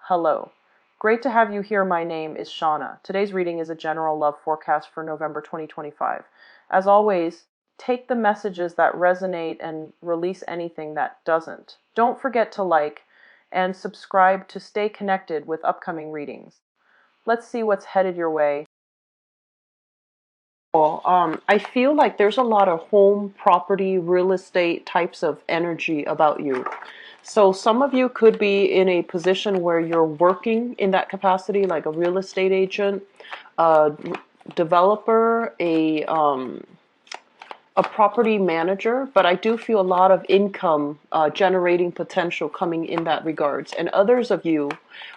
Hello. Great to have you here. My name is Shauna. Today's reading is a general love forecast for November 2025. As always, take the messages that resonate and release anything that doesn't. Don't forget to like and subscribe to stay connected with upcoming readings. Let's see what's headed your way. I feel like there's a lot of home, property, real estate types of energy about you. So some of you could be in a position where you're working in that capacity, like a real estate agent, a developer, a property manager, but I do feel a lot of income generating potential coming in that regards. And others of you,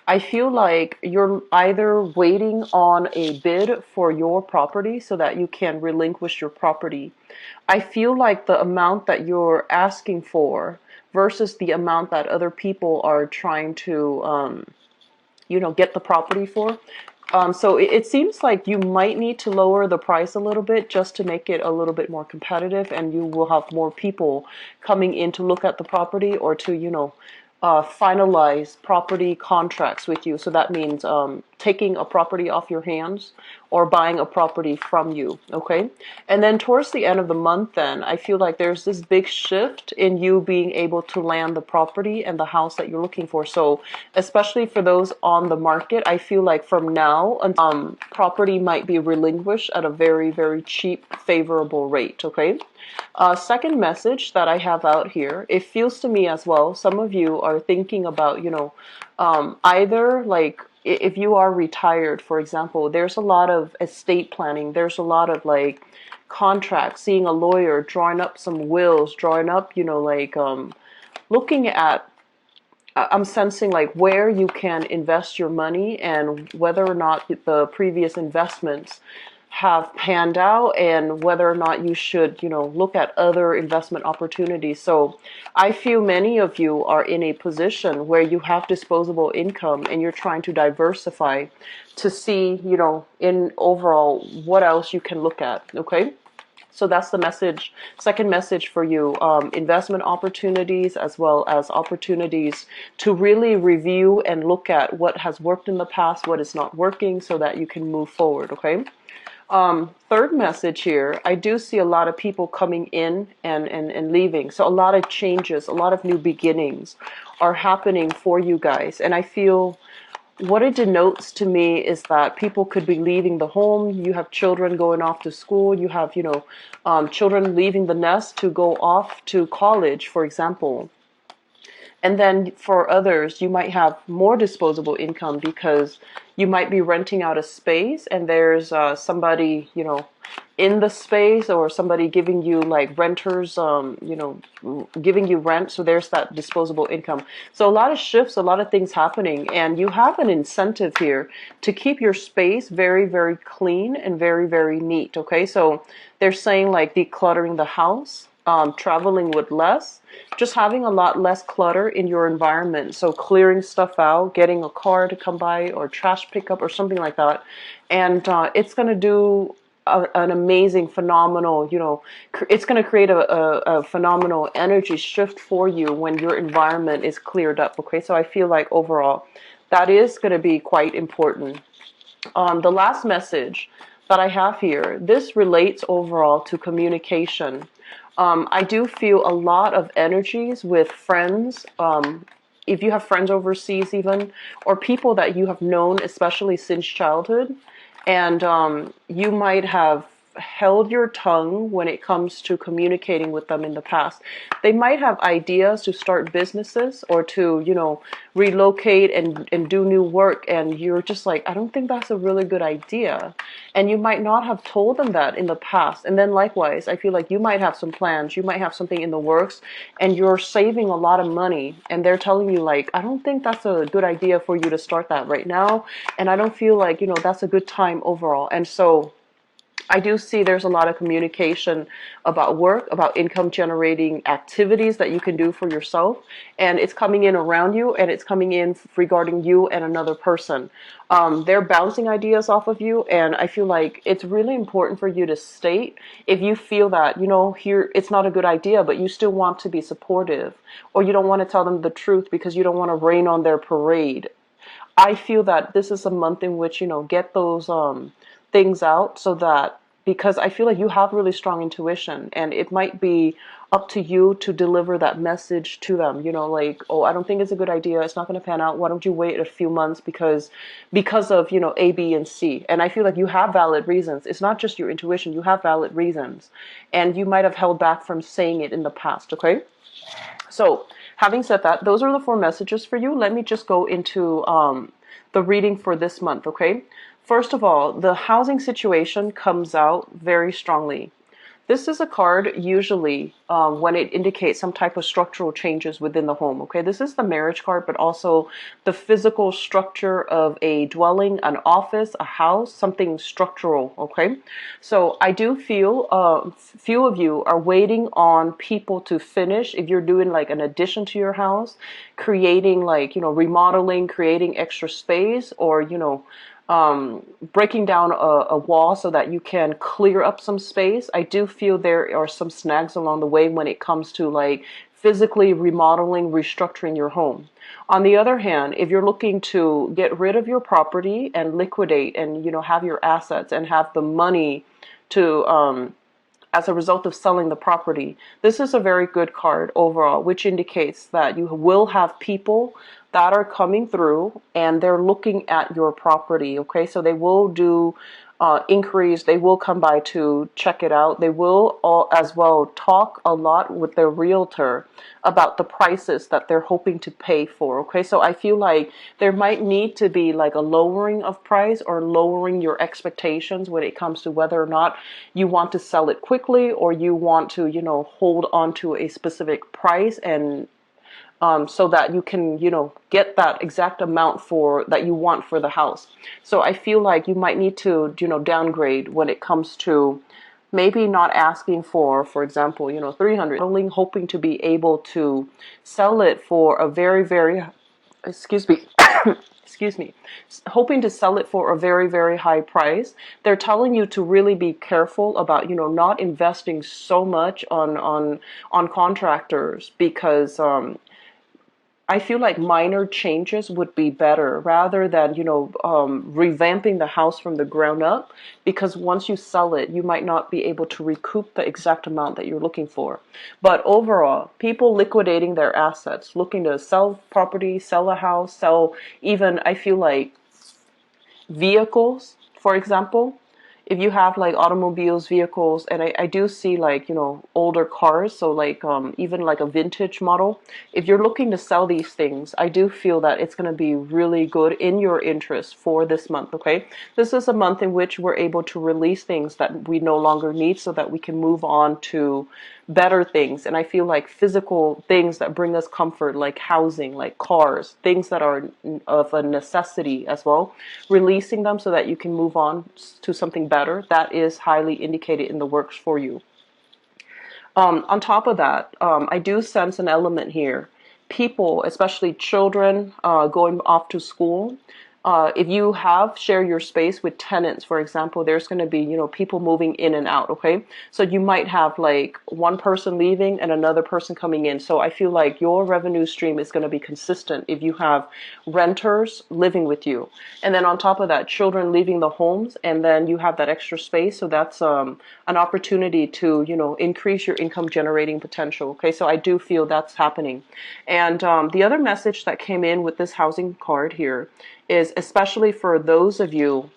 I feel like you're either waiting on a bid for your property so that you can relinquish your property. I feel like the amount that you're asking for versus the amount that other people are trying to get the property for. So it seems like you might need to lower the price a little bit just to make it a little bit more competitive, and you will have more people coming in to look at the property or to, finalize property contracts with you. So that means taking a property off your hands or buying a property from you, okay? And then towards the end of the month, then, I feel like there's this big shift in you being able to land the property and the house that you're looking for. So especially for those on the market, I feel like from now, property might be relinquished at a very, very cheap, favorable rate, okay? Second message that I have out here, it feels to me as well, some of you are thinking about, either like if you are retired, for example, there's a lot of estate planning, there's a lot of like contracts, seeing a lawyer, drawing up some wills, drawing up, looking at, I'm sensing like where you can invest your money and whether or not the previous investments have panned out and whether or not you should, look at other investment opportunities. So I feel many of you are in a position where you have disposable income and you're trying to diversify to see, in overall what else you can look at. Okay. So that's the message, second message for you, investment opportunities as well as opportunities to really review and look at what has worked in the past, what is not working, so that you can move forward, okay? Third message here, I do see a lot of people coming in and leaving. So a lot of changes, a lot of new beginnings are happening for you guys. And I feel what it denotes to me is that people could be leaving the home. You have children going off to school. You have, children leaving the nest to go off to college, for example. And then for others, you might have more disposable income because you might be renting out a space and there's somebody, in the space or somebody giving you like renters, giving you rent. So there's that disposable income. So a lot of shifts, a lot of things happening, and you have an incentive here to keep your space very, very clean and very, very neat. Okay. So they're saying like decluttering the house. Traveling with less, just having a lot less clutter in your environment. So clearing stuff out, getting a car to come by or trash pickup or something like that. And it's going to do an amazing, phenomenal, it's going to create a phenomenal energy shift for you when your environment is cleared up. Okay, so I feel like overall that is going to be quite important. The last message that I have here, this relates overall to communication. I do feel a lot of energies with friends, if you have friends overseas even, or people that you have known, especially since childhood, and you might have held your tongue when it comes to communicating with them in the past. They might have ideas to start businesses or to, relocate and do new work. And you're just like, I don't think that's a really good idea. And you might not have told them that in the past. And then likewise, I feel like you might have some plans. You might have something in the works and you're saving a lot of money. And they're telling you like, I don't think that's a good idea for you to start that right now. And I don't feel like, that's a good time overall. And so I do see there's a lot of communication about work, about income generating activities that you can do for yourself. And it's coming in around you and it's coming in regarding you and another person. They're bouncing ideas off of you. And I feel like it's really important for you to state if you feel that, here it's not a good idea, but you still want to be supportive, or you don't want to tell them the truth because you don't want to rain on their parade. I feel that this is a month in which, get those things out, so that, because I feel like you have really strong intuition, and it might be up to you to deliver that message to them, like, oh, I don't think it's a good idea. It's not going to pan out. Why don't you wait a few months, because of, A, B, and C. And I feel like you have valid reasons. It's not just your intuition. You have valid reasons. And you might have held back from saying it in the past, okay? So, having said that, those are the 4 messages for you. Let me just go into the reading for this month, okay? First of all, the housing situation comes out very strongly. This is a card usually when it indicates some type of structural changes within the home. Okay, this is the marriage card, but also the physical structure of a dwelling, an office, a house, something structural. Okay, so I do feel few of you are waiting on people to finish. If you're doing like an addition to your house, creating like, remodeling, creating extra space, or, breaking down a wall so that you can clear up some space. I do feel there are some snags along the way when it comes to like physically remodeling, restructuring your home. On the other hand, if you're looking to get rid of your property and liquidate and, have your assets and have the money to, as a result of selling the property. This is a very good card overall, which indicates that you will have people that are coming through and they're looking at your property. Okay, so they will do inquiries. They will come by to check it out. They will all as well talk a lot with their realtor about the prices that they're hoping to pay for. Okay, so I feel like there might need to be like a lowering of price or lowering your expectations when it comes to whether or not you want to sell it quickly or you want to, hold on to a specific price, and so that you can, get that exact amount for that you want for the house. So I feel like you might need to, downgrade when it comes to maybe not asking for example, 300, only hoping to be able to sell it for a very, very, excuse me, excuse me, hoping to sell it for a very, very high price. They're telling you to really be careful about, not investing so much on contractors, because I feel like minor changes would be better rather than, revamping the house from the ground up, because once you sell it, you might not be able to recoup the exact amount that you're looking for. But overall, people liquidating their assets, looking to sell property, sell a house, sell even, I feel like, vehicles, for example. If you have like automobiles, vehicles, and I do see like, older cars, so like even like a vintage model. If you're looking to sell these things, I do feel that it's going to be really good in your interest for this month, okay? This is a month in which we're able to release things that we no longer need so that we can move on to better things. And I feel like physical things that bring us comfort, like housing, like cars, things that are of a necessity as well, releasing them so that you can move on to something better, that is highly indicated in the works for you. On top of that, I do sense an element here. People, especially children, going off to school. If you share your space with tenants, for example, there's going to be, people moving in and out. Okay. So you might have like one person leaving and another person coming in. So I feel like your revenue stream is going to be consistent if you have renters living with you. And then on top of that, children leaving the homes, and then you have that extra space. So that's an opportunity to, increase your income generating potential. Okay. So I do feel that's happening. And the other message that came in with this housing card here is especially for those of you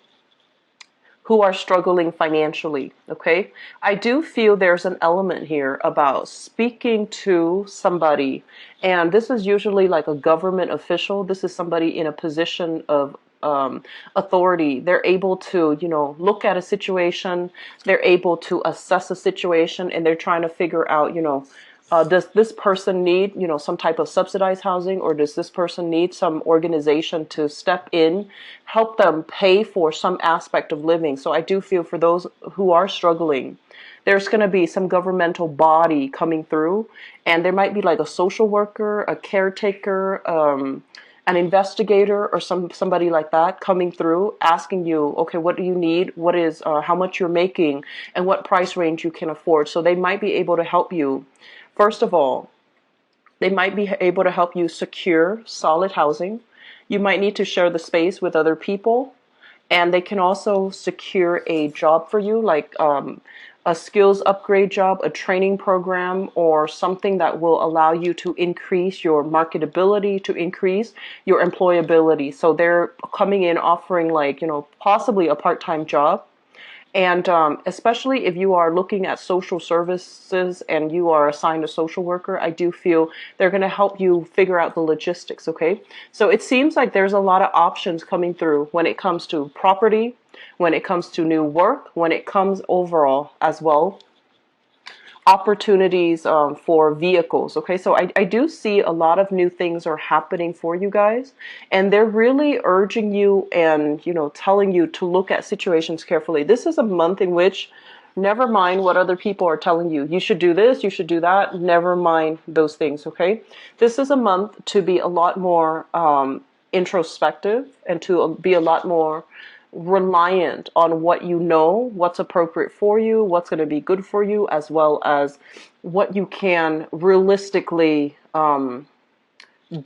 who are struggling financially, okay? I do feel there's an element here about speaking to somebody, and this is usually like a government official. This is somebody in a position of authority. They're able to, look at a situation, they're able to assess a situation, and they're trying to figure out, does this person need, some type of subsidized housing, or does this person need some organization to step in, help them pay for some aspect of living? So I do feel for those who are struggling, there's going to be some governmental body coming through, and there might be like a social worker, a caretaker, an investigator, or somebody like that coming through, asking you, okay, what do you need? What is how much you're making, and what price range you can afford? So they might be able to help you. First of all, they might be able to help you secure solid housing. You might need to share the space with other people, and they can also secure a job for you, like a skills upgrade job, a training program, or something that will allow you to increase your marketability, to increase your employability. So they're coming in offering, like, possibly a part-time job. And especially if you are looking at social services and you are assigned a social worker, I do feel they're going to help you figure out the logistics, okay? So it seems like there's a lot of options coming through when it comes to property, when it comes to new work, when it comes overall as well, opportunities for vehicles. Okay, so I do see a lot of new things are happening for you guys, and they're really urging you and telling you to look at situations carefully. This is a month in which, never mind what other people are telling you, you should do this, you should do that, never mind those things. Okay, this is a month to be a lot more introspective and to be a lot more reliant on what you know, what's appropriate for you, what's going to be good for you, as well as what you can realistically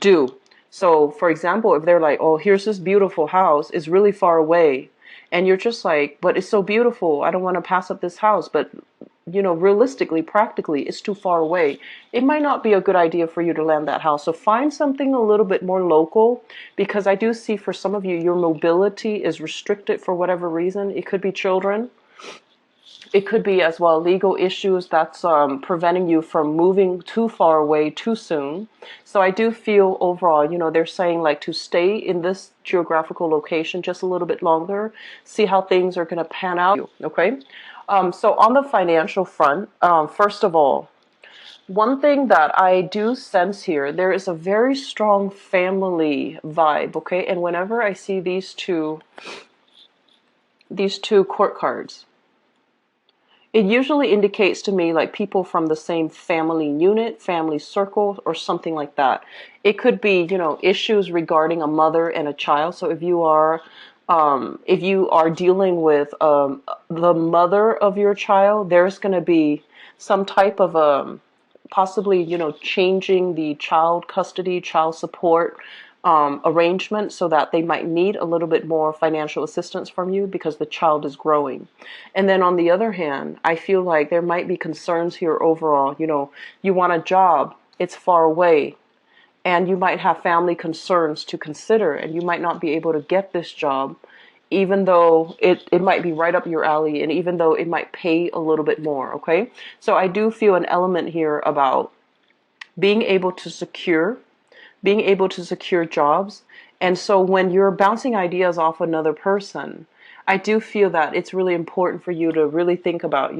do. So, for example, if they're like, oh, here's this beautiful house, it's really far away, and you're just like, but it's so beautiful, I don't want to pass up this house, but realistically, practically, it's too far away. It might not be a good idea for you to land that house. So find something a little bit more local, because I do see for some of you, your mobility is restricted for whatever reason. It could be children. It could be as well legal issues that's preventing you from moving too far away too soon. So I do feel overall, they're saying like to stay in this geographical location just a little bit longer, see how things are going to pan out. Okay. So on the financial front, first of all, one thing that I do sense here, there is a very strong family vibe, okay? And whenever I see these two court cards, it usually indicates to me like people from the same family unit, family circle, or something like that. It could be, issues regarding a mother and a child. So if you are dealing with the mother of your child, there's going to be some type of possibly, changing the child custody, child support arrangement, so that they might need a little bit more financial assistance from you because the child is growing. And then on the other hand, I feel like there might be concerns here overall. You want a job, it's far away, and you might have family concerns to consider, and you might not be able to get this job, even though it might be right up your alley, and even though it might pay a little bit more, okay? So I do feel an element here about being able to secure jobs. And so when you're bouncing ideas off another person, I do feel that it's really important for you to really think about,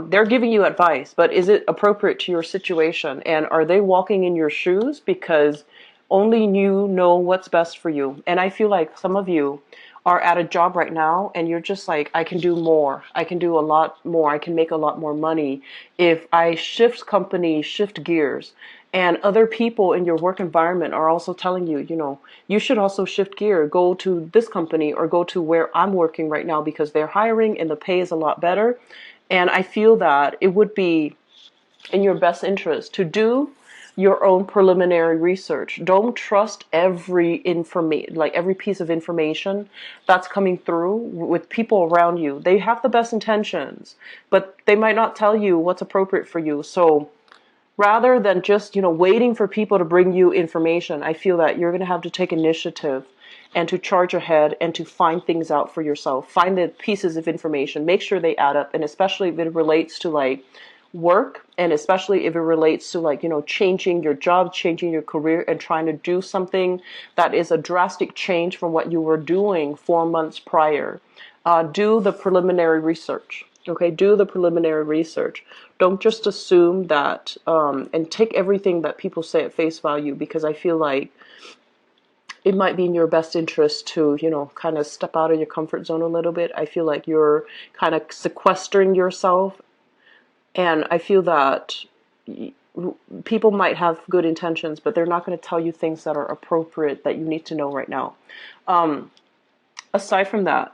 they're giving you advice, but is it appropriate to your situation? And are they walking in your shoes? Because only you know what's best for you. And I feel like some of you are at a job right now and you're just like, I can do more. I can do a lot more. I can make a lot more money if I shift company, shift gears. And other people in your work environment are also telling you, you should also shift gear, go to this company or go to where I'm working right now because they're hiring and the pay is a lot better. And I feel that it would be in your best interest to do your own preliminary research. Don't trust every piece of information that's coming through with people around you. They have the best intentions, but they might not tell you what's appropriate for you. So rather than just, waiting for people to bring you information, I feel that you're going to have to take initiative and to charge ahead and to find things out for yourself. Find the pieces of information, make sure they add up, and especially if it relates to like work, and especially if it relates to like, changing your job, changing your career, and trying to do something that is a drastic change from what you were doing 4 months prior. Do the preliminary research. Okay, do the preliminary research. Don't just assume that and take everything that people say at face value, because I feel like it might be in your best interest to, kind of step out of your comfort zone a little bit. I feel like you're kind of sequestering yourself, and I feel that people might have good intentions, but they're not going to tell you things that are appropriate that you need to know right now. Aside from that,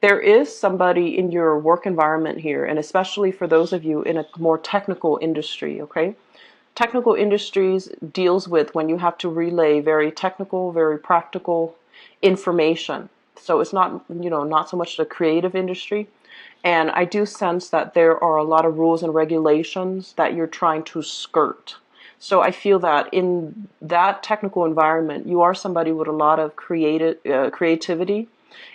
there is somebody in your work environment here, and especially for those of you in a more technical industry, okay? technical industries deals with when you have to relay very technical, very practical information. So it's not, not so much the creative industry. And I do sense that there are a lot of rules and regulations that you're trying to skirt. So I feel that in that technical environment, you are somebody with a lot of creativity,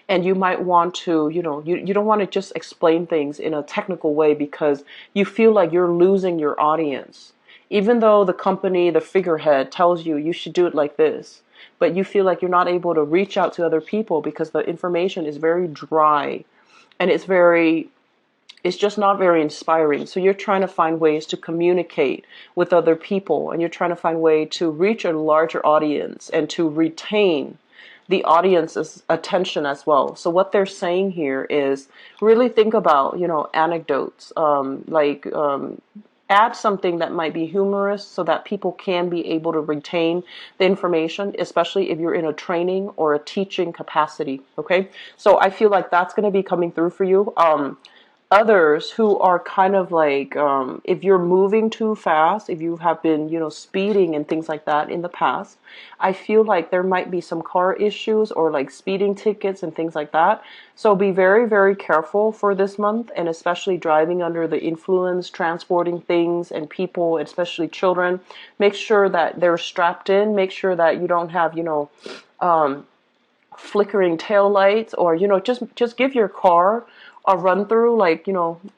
and you might want to, you don't want to just explain things in a technical way because you feel like you're losing your audience. Even though the company, the figurehead tells you you should do it like this, but you feel like you're not able to reach out to other people because the information is very dry and it's just not very inspiring. So you're trying to find ways to communicate with other people, and you're trying to find way to reach a larger audience and to retain the audience's attention as well. So what they're saying here is really think about, anecdotes, add something that might be humorous so that people can be able to retain the information, especially if you're in a training or a teaching capacity. Okay. So I feel like that's going to be coming through for you. Others who are kind of like, if you're moving too fast, if you have been, speeding and things like that in the past, I feel like there might be some car issues or like speeding tickets and things like that. So be very, very careful for this month, and especially driving under the influence, transporting things and people, especially children. Make sure that they're strapped in. Make sure that you don't have, flickering tail lights, or just give your car a run through, like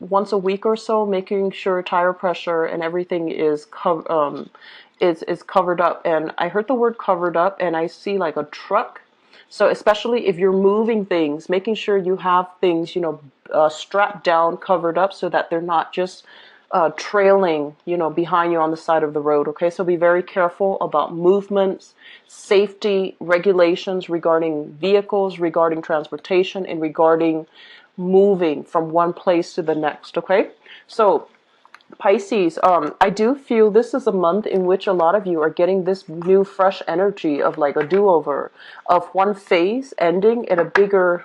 once a week or so, making sure tire pressure and everything is covered up. And I heard the word covered up, and I see like a truck. So especially if you're moving things, making sure you have things strapped down, covered up, so that they're not just trailing, behind you on the side of the road. Okay, so be very careful about movements, safety regulations regarding vehicles, regarding transportation, and regarding moving from one place to the next. Okay, so Pisces, I do feel this is a month in which a lot of you are getting this new fresh energy of like a do-over, of one phase ending and a bigger,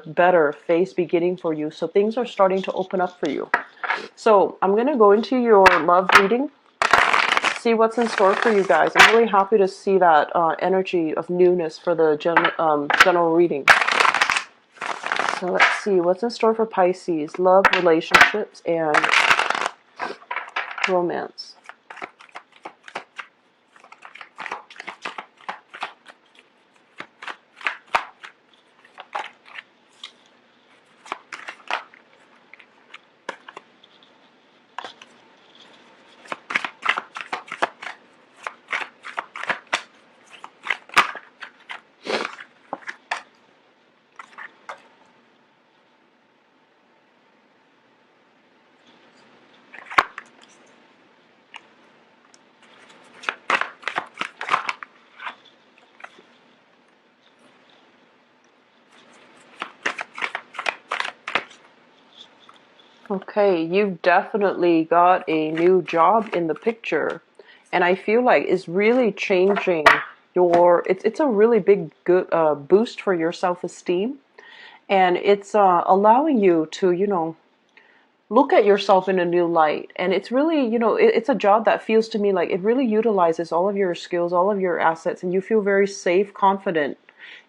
better phase beginning for you. So things are starting to open up for you. So I'm going to go into your love reading, see what's in store for you guys. I'm really happy to see that energy of newness for the general reading. So let's see what's in store for Pisces, love, relationships, and romance. Okay, you've definitely got a new job in the picture, and I feel like it's really changing it's a really big good boost for your self-esteem, and it's allowing you to look at yourself in a new light. And it's really it's a job that feels to me like it really utilizes all of your skills, all of your assets, and you feel very safe, confident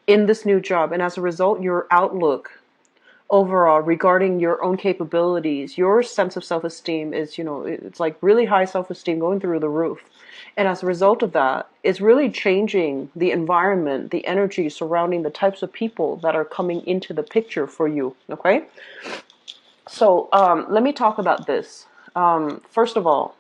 in this new job, and as a result your outlook overall regarding your own capabilities, your sense of self-esteem is, it's like really high self-esteem going through the roof. And as a result of that, it's really changing the environment, the energy surrounding the types of people that are coming into the picture for you. Okay? So let me talk about this. First of all,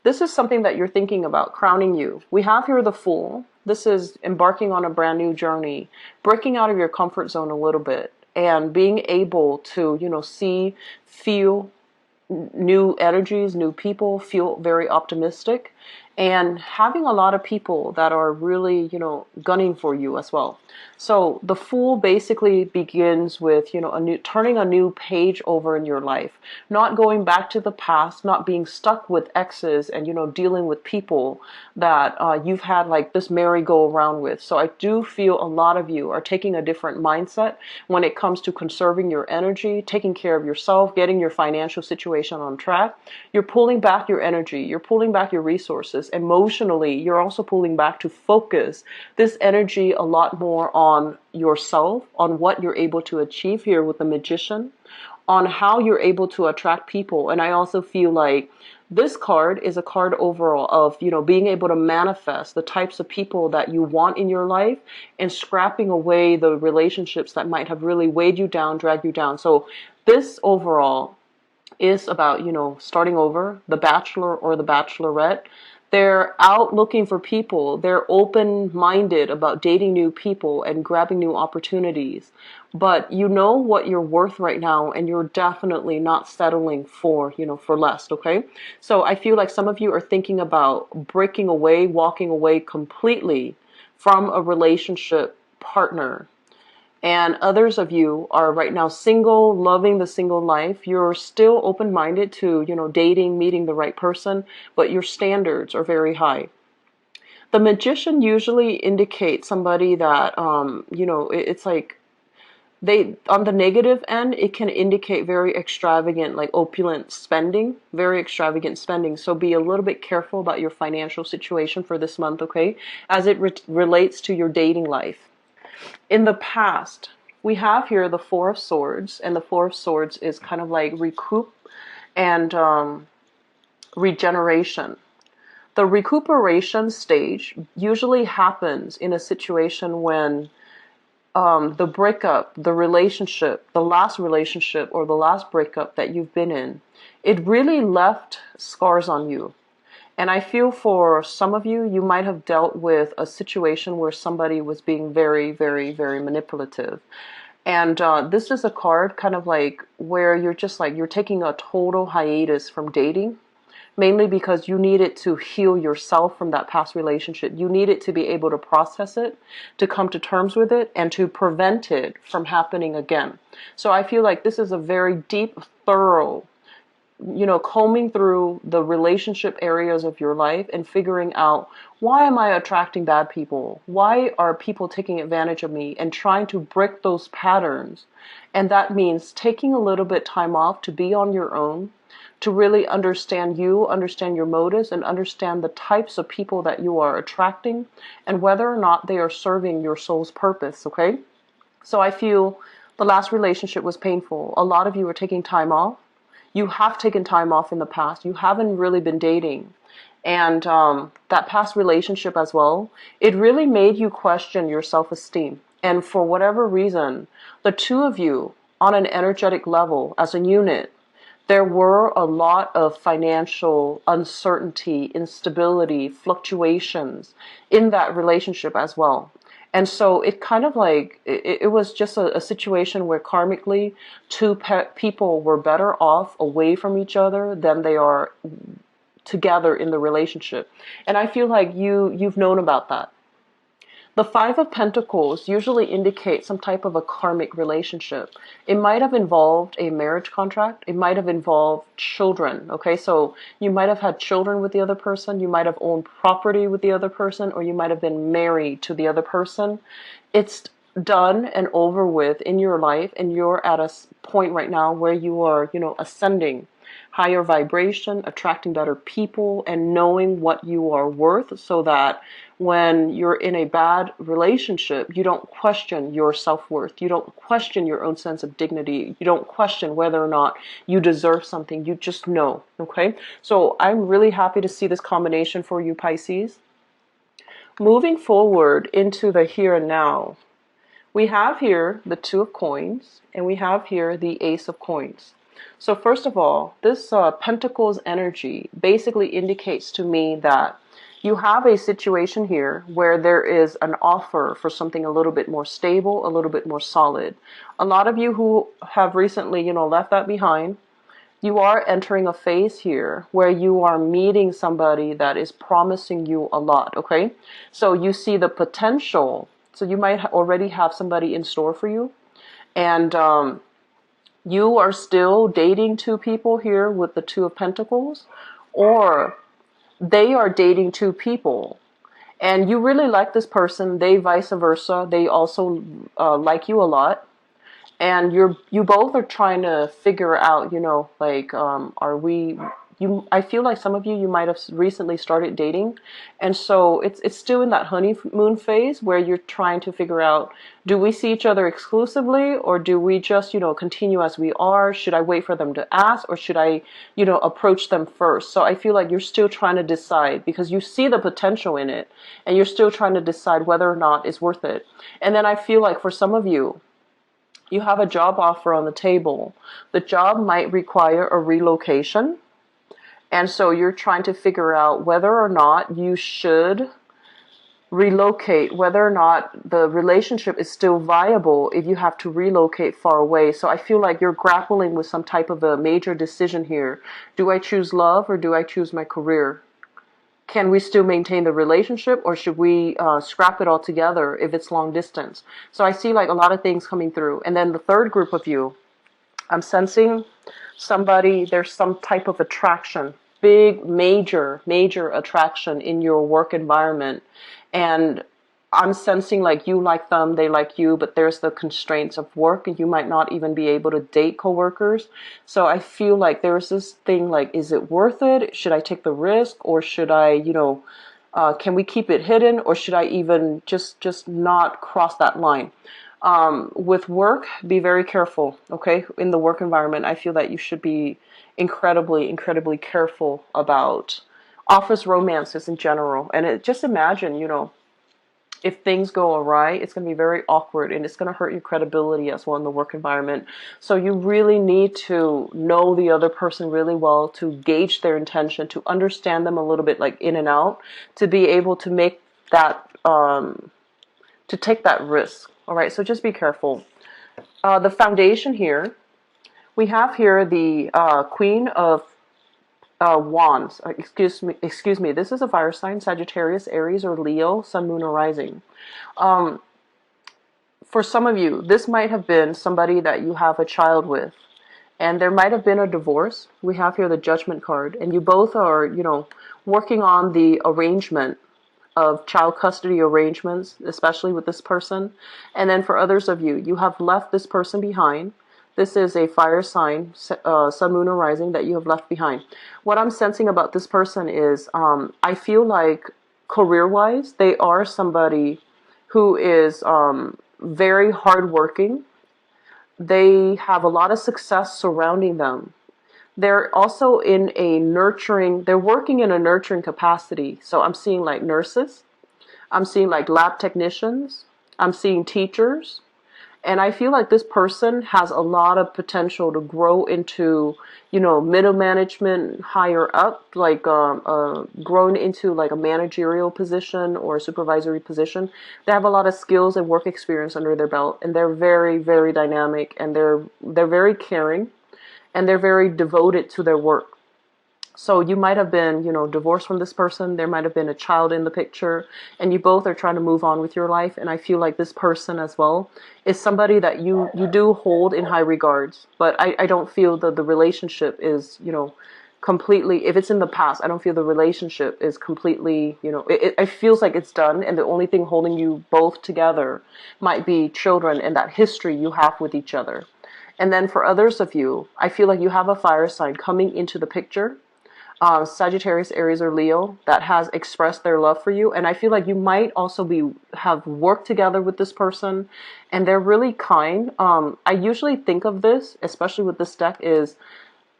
this is something that you're thinking about, crowning you. We have here the Fool. This is embarking on a brand new journey, breaking out of your comfort zone a little bit, and being able to, see, feel new energies, new people, feel very optimistic. and having a lot of people that are really, gunning for you as well. So the Fool basically begins with, turning a new page over in your life, not going back to the past, not being stuck with exes and, dealing with people that you've had like this merry-go-round with. So I do feel a lot of you are taking a different mindset when it comes to conserving your energy, taking care of yourself, getting your financial situation on track. You're pulling back your energy, you're pulling back your resources. Emotionally, you're also pulling back to focus this energy a lot more on yourself, on what you're able to achieve here with the Magician, on how you're able to attract people. And I also feel like this card is a card overall of, being able to manifest the types of people that you want in your life and scrapping away the relationships that might have really weighed you down, dragged you down. So this overall is about, starting over, the bachelor or the bachelorette. They're out looking for people. They're open-minded about dating new people and grabbing new opportunities. But you know what you're worth right now, and you're definitely not settling for, for less, okay? So I feel like some of you are thinking about breaking away, walking away completely from a relationship partner. And others of you are right now single, loving the single life. You're still open-minded to, dating, meeting the right person, but your standards are very high. The Magician usually indicates somebody that, it's like on the negative end, it can indicate very extravagant, like opulent spending, very extravagant spending. So be a little bit careful about your financial situation for this month, okay? As it relates to your dating life. In the past, we have here the Four of Swords, and the Four of Swords is kind of like recoup and regeneration. The recuperation stage usually happens in a situation when the breakup, the relationship, the last relationship or the last breakup that you've been in, it really left scars on you. And I feel for some of you, you might have dealt with a situation where somebody was being very, very, very manipulative. And this is a card kind of like where you're just like, you're taking a total hiatus from dating, mainly because you needed to heal yourself from that past relationship. You needed to be able to process it, to come to terms with it, and to prevent it from happening again. So I feel like this is a very deep, thorough, combing through the relationship areas of your life and figuring out, why am I attracting bad people? Why are people taking advantage of me? And trying to break those patterns. And that means taking a little bit time off to be on your own, to really understand you, understand your motives, and understand the types of people that you are attracting and whether or not they are serving your soul's purpose, okay? So I feel the last relationship was painful. A lot of you are taking time off. You have taken time off in the past. You haven't really been dating. And that past relationship as well, it really made you question your self-esteem. And for whatever reason, the two of you, on an energetic level, as a unit, there were a lot of financial uncertainty, instability, fluctuations in that relationship as well. And so it kind of like, it was just a situation where karmically two people were better off away from each other than they are together in the relationship. And I feel like you've known about that. The Five of Pentacles usually indicates some type of a karmic relationship. It might have involved a marriage contract. It might have involved children. Okay, so you might have had children with the other person. You might have owned property with the other person, or you might have been married to the other person. It's done and over with in your life, and you're at a point right now where you are, ascending higher vibration, attracting better people, and knowing what you are worth, so that when you're in a bad relationship, you don't question your self-worth. You don't question your own sense of dignity. You don't question whether or not you deserve something. You just know, okay? So I'm really happy to see this combination for you, Pisces. Moving forward into the here and now, we have here the Two of Coins, and we have here the Ace of Coins. So first of all, this Pentacles energy basically indicates to me that you have a situation here where there is an offer for something a little bit more stable, a little bit more solid. A lot of you who have recently, left that behind, you are entering a phase here where you are meeting somebody that is promising you a lot, okay? So you see the potential. So you might already have somebody in store for you. And you are still dating two people here with the Two of Pentacles, or they are dating two people. And you really like this person, they vice versa. They also like you a lot, and you both are trying to figure out, like, are we, I feel like some of you might have recently started dating, and so it's still in that honeymoon phase where you're trying to figure out, do we see each other exclusively, or do we just, continue as we are? Should I wait for them to ask, or should I, approach them first? So I feel like you're still trying to decide, because you see the potential in it, and you're still trying to decide whether or not it's worth it. And then I feel like for some of you, you have a job offer on the table. The job might require a relocation. And so you're trying to figure out whether or not you should relocate, whether or not the relationship is still viable if you have to relocate far away. So I feel like you're grappling with some type of a major decision here. Do I choose love, or do I choose my career? Can we still maintain the relationship, or should we scrap it all together if it's long distance? So I see like a lot of things coming through. And then the third group of you, I'm sensing somebody, there's some type of attraction, big, major attraction in your work environment. And I'm sensing like you like them, they like you, but there's the constraints of work, and you might not even be able to date coworkers. So I feel like there's this thing like, is it worth it? Should I take the risk, or should I, can we keep it hidden, or should I even just not cross that line? With work, be very careful, okay? In the work environment, I feel that you should be incredibly careful about office romances in general. And just imagine, if things go awry, it's going to be very awkward, and it's going to hurt your credibility as well in the work environment. So you really need to know the other person really well, to gauge their intention, to understand them a little bit like in and out, to be able to make that, to take that risk. All right, so just be careful. The foundation here, we have here the Queen of Wands. Excuse me. This is a fire sign: Sagittarius, Aries, or Leo, Sun, Moon, or Rising. For some of you, this might have been somebody that you have a child with, and there might have been a divorce. We have here the Judgment card, and you both are, working on the arrangement of child custody arrangements, especially with this person. And then for others of you, you have left this person behind. This is a fire sign, Sun, Moon, or Rising, that you have left behind. What I'm sensing about this person is, I feel like career-wise, they are somebody who is very hardworking. They have a lot of success surrounding them. They're also in a nurturing, they're working in a nurturing capacity. So I'm seeing like nurses, I'm seeing like lab technicians, I'm seeing teachers. And I feel like this person has a lot of potential to grow into, middle management, higher up, like grown into like a managerial position or a supervisory position. They have a lot of skills and work experience under their belt, and they're very dynamic, and they're very caring, and they're very devoted to their work. So you might have been, divorced from this person. There might have been a child in the picture, and you both are trying to move on with your life. And I feel like this person as well is somebody that you do hold in high regards. But I don't feel that the relationship is, completely, if it's in the past, I don't feel the relationship is completely, it feels like it's done. And the only thing holding you both together might be children and that history you have with each other. And then for others of you, I feel like you have a fire sign coming into the picture. Sagittarius, Aries, or Leo, that has expressed their love for you. And I feel like you might also have worked together with this person, and they're really kind. I usually think of this, especially with this deck, is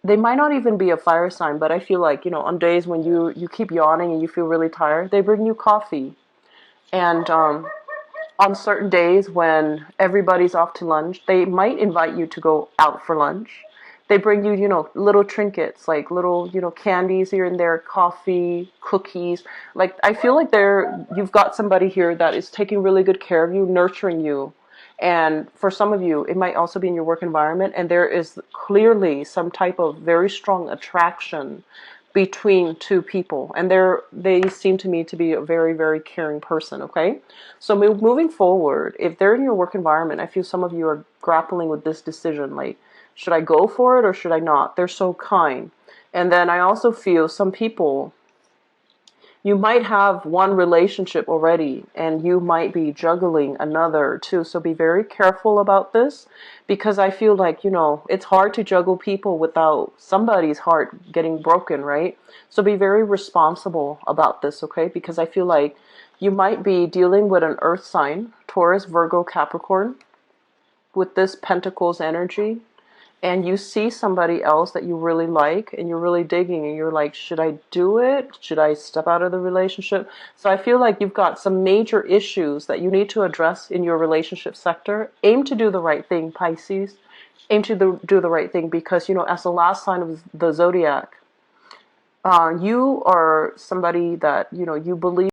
they might not even be a fire sign, but I feel like, on days when you keep yawning and you feel really tired, they bring you coffee. And on certain days when everybody's off to lunch, they might invite you to go out for lunch. They bring you, little trinkets, like little, candies here and there, coffee, cookies. Like, I feel like you've got somebody here that is taking really good care of you, nurturing you, And for some of you, it might also be in your work environment, and there is clearly some type of very strong attraction between two people, and they seem to me to be a very, very caring person. Okay, so moving forward, if they're in your work environment, I feel some of you are grappling with this decision, like, should I go for it or should I not? They're so kind. And then I also feel some people, you might have one relationship already and you might be juggling another too. So be very careful about this, because I feel like, it's hard to juggle people without somebody's heart getting broken, right? So be very responsible about this, okay? Because I feel like you might be dealing with an earth sign, Taurus, Virgo, Capricorn, with this Pentacles energy, and you see somebody else that you really like and you're really digging, and you're like, should I do it? Should I step out of the relationship? So I feel like you've got some major issues that you need to address in your relationship sector. Aim to do the right thing, Pisces. Aim to do the right thing, because, as the last sign of the zodiac, you are somebody that, you believe